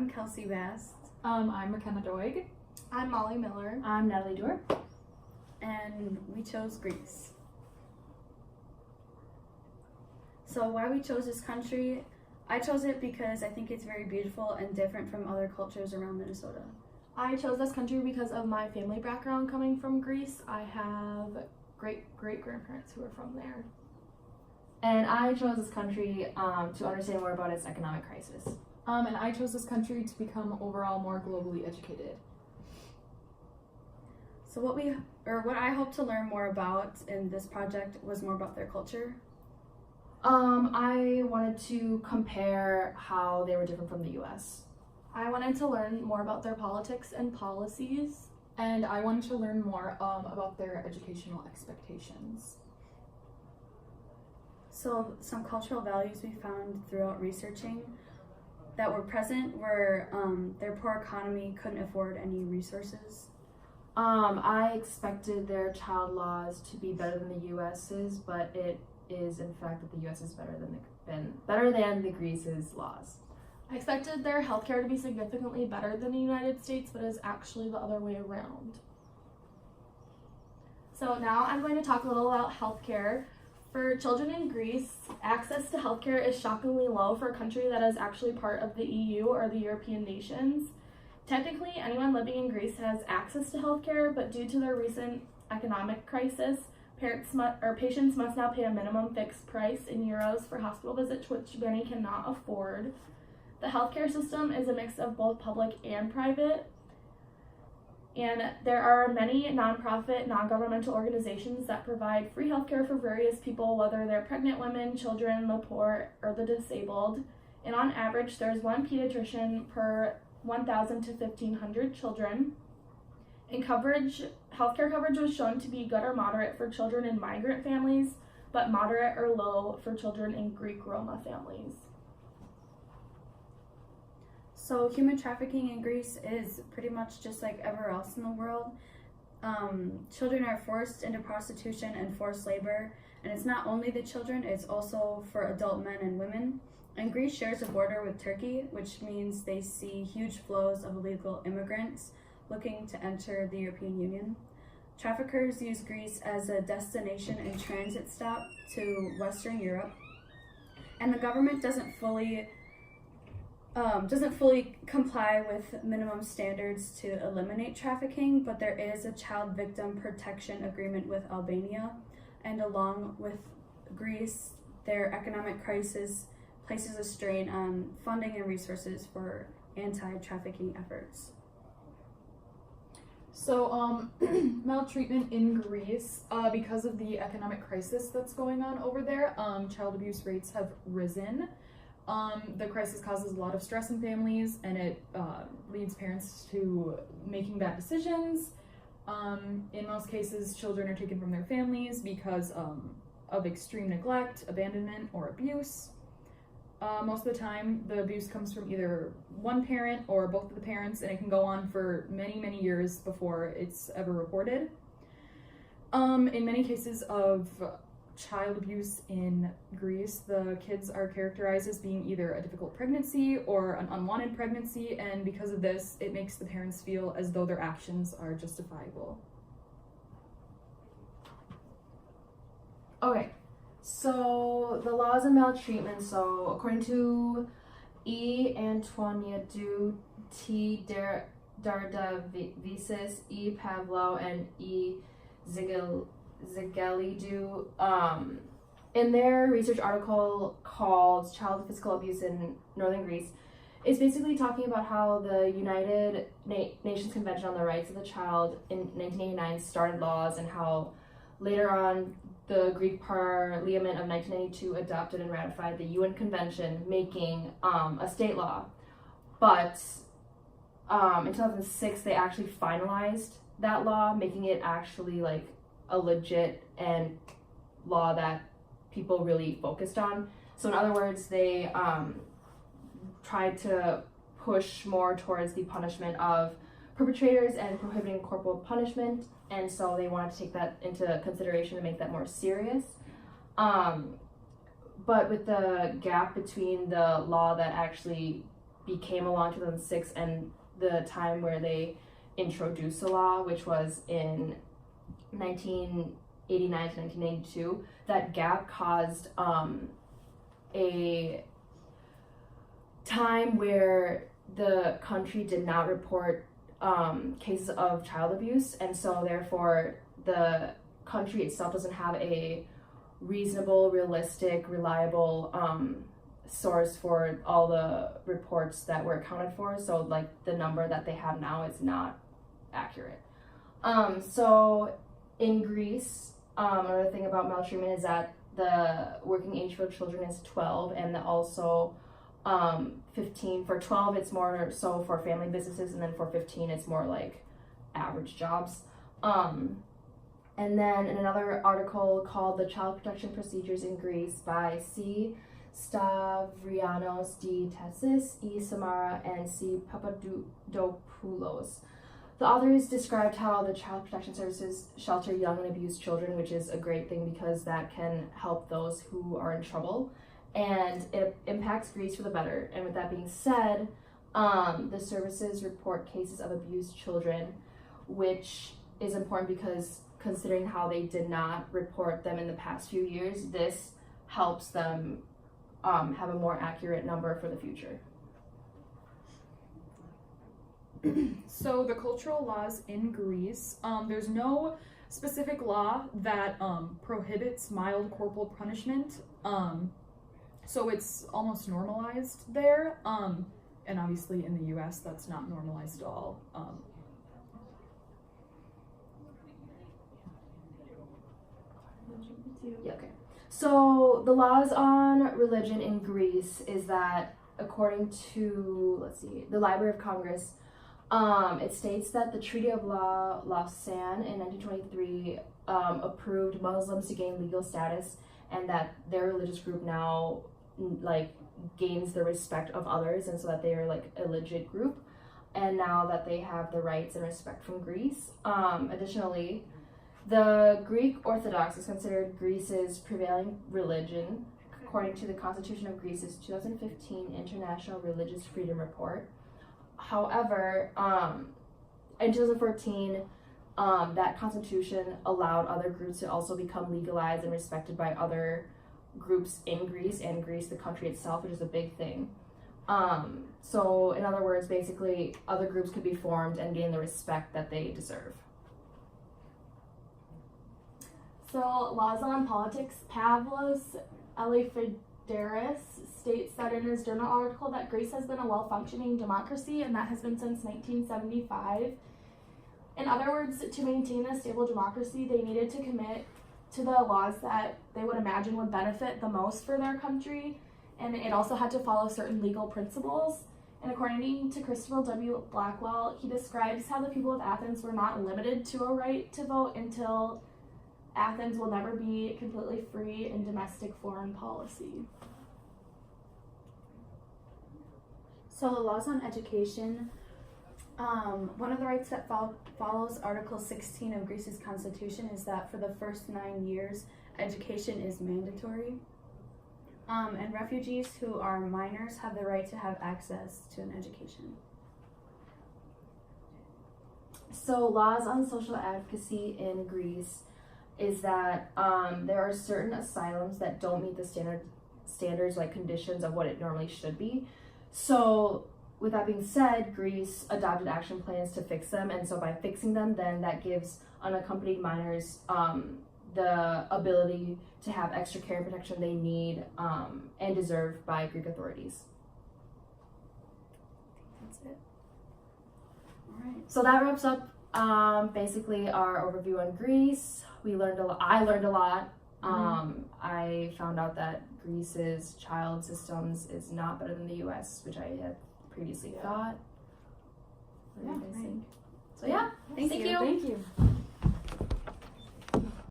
I'm Kelsey Bast. I'm McKenna Doig. I'm Molly Miller. I'm Natalie Dorr. And we chose Greece. So why we chose this country? I chose it because I think it's very beautiful and different from other cultures around Minnesota. I chose this country because of my family background coming from Greece. I have great-great-grandparents who are from there. And I chose this country to understand more about its economic crisis. And I chose this country to become overall more globally educated. So what I hope to learn more about in this project was more about their culture. I wanted to compare how they were different from the US. I wanted to learn more about their politics and policies. And I wanted to learn more about their educational expectations. So some cultural values we found throughout researching that were present were their poor economy couldn't afford any resources. I expected their child laws to be better than the US's, but it is in fact that the US is better than the Greece's laws. I expected their healthcare to be significantly better than the United States, but is actually the other way around. So now I'm going to talk a little about healthcare. For children in Greece, access to healthcare is shockingly low for a country that is actually part of the EU or the European nations. Technically, anyone living in Greece has access to healthcare, but due to their recent economic crisis, patients must now pay a minimum fixed price in euros for hospital visits, which many cannot afford. The healthcare system is a mix of both public and private, and there are many nonprofit, non-governmental organizations that provide free healthcare for various people, whether they're pregnant women, children, the poor, or the disabled. And on average, there's one pediatrician per 1,000 to 1,500 children. And healthcare coverage was shown to be good or moderate for children in migrant families, but moderate or low for children in Greek Roma families. So human trafficking in Greece is pretty much just like everywhere else in the world. Children are forced into prostitution and forced labor, and it's not only the children, it's also for adult men and women. And Greece shares a border with Turkey, which means they see huge flows of illegal immigrants looking to enter the European Union. Traffickers use Greece as a destination and transit stop to Western Europe, and the government doesn't fully comply with minimum standards to eliminate trafficking, but there is a child victim protection agreement with Albania, and along with Greece, their economic crisis places a strain on funding and resources for anti-trafficking efforts. So, maltreatment in Greece, because of the economic crisis that's going on over there, child abuse rates have risen. The crisis causes a lot of stress in families, and it leads parents to making bad decisions. In most cases, children are taken from their families because of extreme neglect, abandonment, or abuse. Most of the time, the abuse comes from either one parent or both of the parents, and it can go on for many, many years before it's ever reported. In many cases of child abuse in Greece, the kids are characterized as being either a difficult pregnancy or an unwanted pregnancy, and because of this, it makes the parents feel as though their actions are justifiable. Okay, so the laws of maltreatment. So according to E. Antoniadou, T. Dardavisis, E. Pavlou, and E. Zigalidou, in their research article called Child Physical Abuse in Northern Greece, it's basically talking about how the United Nations Convention on the Rights of the Child in 1989 started laws, and how later on the Greek Parliament of 1992 adopted and ratified the UN Convention, making a state law. But in 2006, they actually finalized that law, making it actually like a legit and law that people really focused on. So in other words, they tried to push more towards the punishment of perpetrators and prohibiting corporal punishment, and so they wanted to take that into consideration to make that more serious. But with the gap between the law that actually became a law in 2006 and the time where they introduced the law, which was in 1989 to 1992, that gap caused a time where the country did not report cases of child abuse, and so therefore the country itself doesn't have a reasonable, realistic, reliable source for all the reports that were accounted for. So like the number that they have now is not accurate. So in Greece, another thing about maltreatment is that the working age for children is 12, and also 15. For 12 it's more so for family businesses, and then for 15 it's more like average jobs. And then in another article called The Child Protection Procedures in Greece by C. Stavrianos D. Tessis, E. Samara, and C. Papadopoulos, the authors described how the Child Protection Services shelter young and abused children, which is a great thing because that can help those who are in trouble, and it impacts Greece for the better. And with that being said, the services report cases of abused children, which is important because considering how they did not report them in the past few years, this helps them have a more accurate number for the future. So the cultural laws in Greece, there's no specific law that prohibits mild corporal punishment. So it's almost normalized there. And obviously in the US that's not normalized at all. Yeah, okay. So the laws on religion in Greece is that according to, the Library of Congress, it states that the Treaty of Lausanne in 1923 approved Muslims to gain legal status, and that their religious group now gains the respect of others, and so that they are a legit group, and now that they have the rights and respect from Greece. Additionally, the Greek Orthodox is considered Greece's prevailing religion, according to the Constitution of Greece's 2015 International Religious Freedom Report. However, in 2014, that constitution allowed other groups to also become legalized and respected by other groups in Greece, and Greece, the country itself, which is a big thing. So in other words, basically, other groups could be formed and gain the respect that they deserve. So, laws on politics, Pavlos Eleftheris states that in his journal article that Greece has been a well-functioning democracy, and that has been since 1975. In other words, to maintain a stable democracy, they needed to commit to the laws that they would imagine would benefit the most for their country, and it also had to follow certain legal principles. And according to Christopher W. Blackwell, he describes how the people of Athens were not limited to a right to vote until Athens will never be completely free in domestic foreign policy. So the laws on education, one of the rights that follows Article 16 of Greece's constitution is that for the first 9 years, education is mandatory. And refugees who are minors have the right to have access to an education. So laws on social advocacy in Greece is that there are certain asylums that don't meet the standards, conditions of what it normally should be. So with that being said, Greece adopted action plans to fix them, and so by fixing them, then that gives unaccompanied minors the ability to have extra care and protection they need and deserve by Greek authorities. That's it. All right. So that wraps up basically our overview on Greece. We learned a lot. I learned a lot. I found out that Greece's child systems is not better than the U.S., which I had previously thought. What do you guys think? So yeah, Thank you. Thank you.